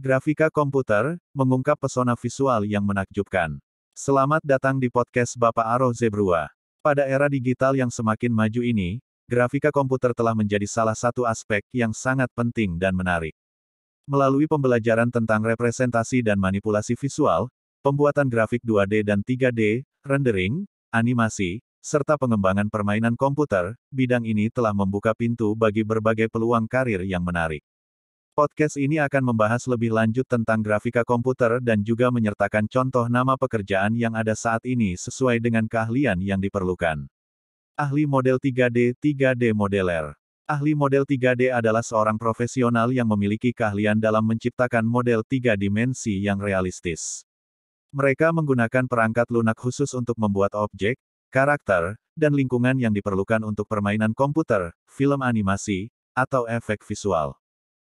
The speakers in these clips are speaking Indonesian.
Grafika komputer, mengungkap pesona visual yang menakjubkan. Selamat datang di podcast Bapak Aro Zebrua. Pada era digital yang semakin maju ini, grafika komputer telah menjadi salah satu aspek yang sangat penting dan menarik. Melalui pembelajaran tentang representasi dan manipulasi visual, pembuatan grafik 2D dan 3D, rendering, animasi, serta pengembangan permainan komputer, bidang ini telah membuka pintu bagi berbagai peluang karir yang menarik. Podcast ini akan membahas lebih lanjut tentang grafika komputer dan juga menyertakan contoh nama pekerjaan yang ada saat ini sesuai dengan keahlian yang diperlukan. Ahli model 3D, 3D modeler. Ahli model 3D adalah seorang profesional yang memiliki keahlian dalam menciptakan model 3 dimensi yang realistis. Mereka menggunakan perangkat lunak khusus untuk membuat objek, karakter, dan lingkungan yang diperlukan untuk permainan komputer, film animasi, atau efek visual.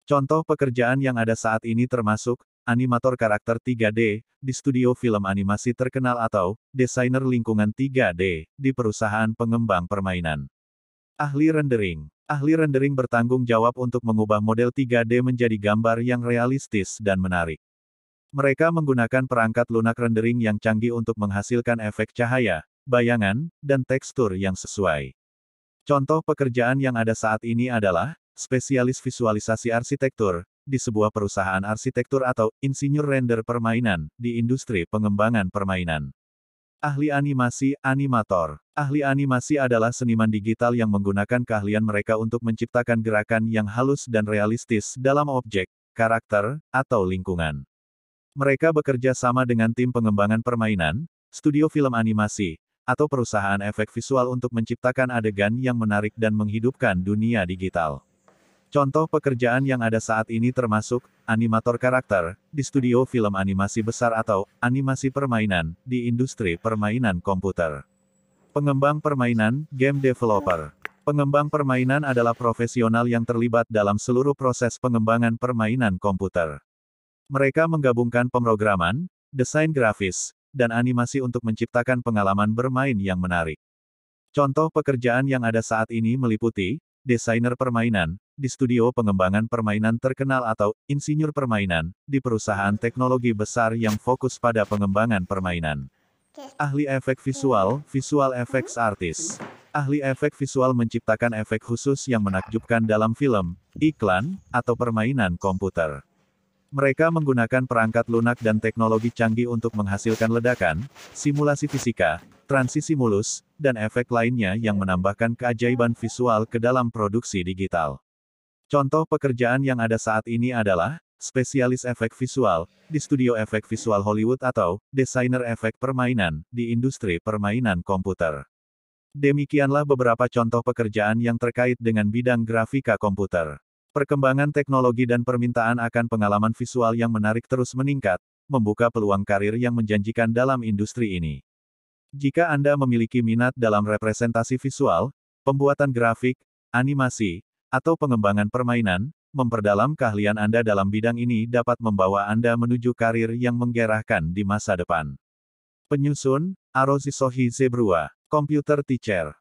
Contoh pekerjaan yang ada saat ini termasuk animator karakter 3D di studio film animasi terkenal atau desainer lingkungan 3D di perusahaan pengembang permainan. Ahli rendering. Ahli rendering bertanggung jawab untuk mengubah model 3D menjadi gambar yang realistis dan menarik. Mereka menggunakan perangkat lunak rendering yang canggih untuk menghasilkan efek cahaya, bayangan, dan tekstur yang sesuai. Contoh pekerjaan yang ada saat ini adalah spesialis visualisasi arsitektur, di sebuah perusahaan arsitektur atau insinyur render permainan, di industri pengembangan permainan. Ahli animasi, animator. Ahli animasi adalah seniman digital yang menggunakan keahlian mereka untuk menciptakan gerakan yang halus dan realistis dalam objek, karakter, atau lingkungan. Mereka bekerja sama dengan tim pengembangan permainan, studio film animasi, atau perusahaan efek visual untuk menciptakan adegan yang menarik dan menghidupkan dunia digital. Contoh pekerjaan yang ada saat ini termasuk animator karakter di studio film animasi besar atau animasi permainan di industri permainan komputer. Pengembang permainan, game developer. Pengembang permainan adalah profesional yang terlibat dalam seluruh proses pengembangan permainan komputer. Mereka menggabungkan pemrograman, desain grafis, dan animasi untuk menciptakan pengalaman bermain yang menarik. Contoh pekerjaan yang ada saat ini meliputi desainer permainan di studio pengembangan permainan terkenal atau insinyur permainan di perusahaan teknologi besar yang fokus pada pengembangan permainan. Ahli efek visual, visual effects artist. Ahli efek visual menciptakan efek khusus yang menakjubkan dalam film, iklan, atau permainan komputer. Mereka menggunakan perangkat lunak dan teknologi canggih untuk menghasilkan ledakan, simulasi fisika, transisi mulus, dan efek lainnya yang menambahkan keajaiban visual ke dalam produksi digital. Contoh pekerjaan yang ada saat ini adalah spesialis efek visual di studio efek visual Hollywood atau desainer efek permainan di industri permainan komputer. Demikianlah beberapa contoh pekerjaan yang terkait dengan bidang grafika komputer. Perkembangan teknologi dan permintaan akan pengalaman visual yang menarik terus meningkat, membuka peluang karir yang menjanjikan dalam industri ini. Jika Anda memiliki minat dalam representasi visual, pembuatan grafik, animasi, atau pengembangan permainan, memperdalam keahlian Anda dalam bidang ini dapat membawa Anda menuju karir yang menggerakkan di masa depan. Penyusun, Arozi Sohi Zebrua, Computer Teacher.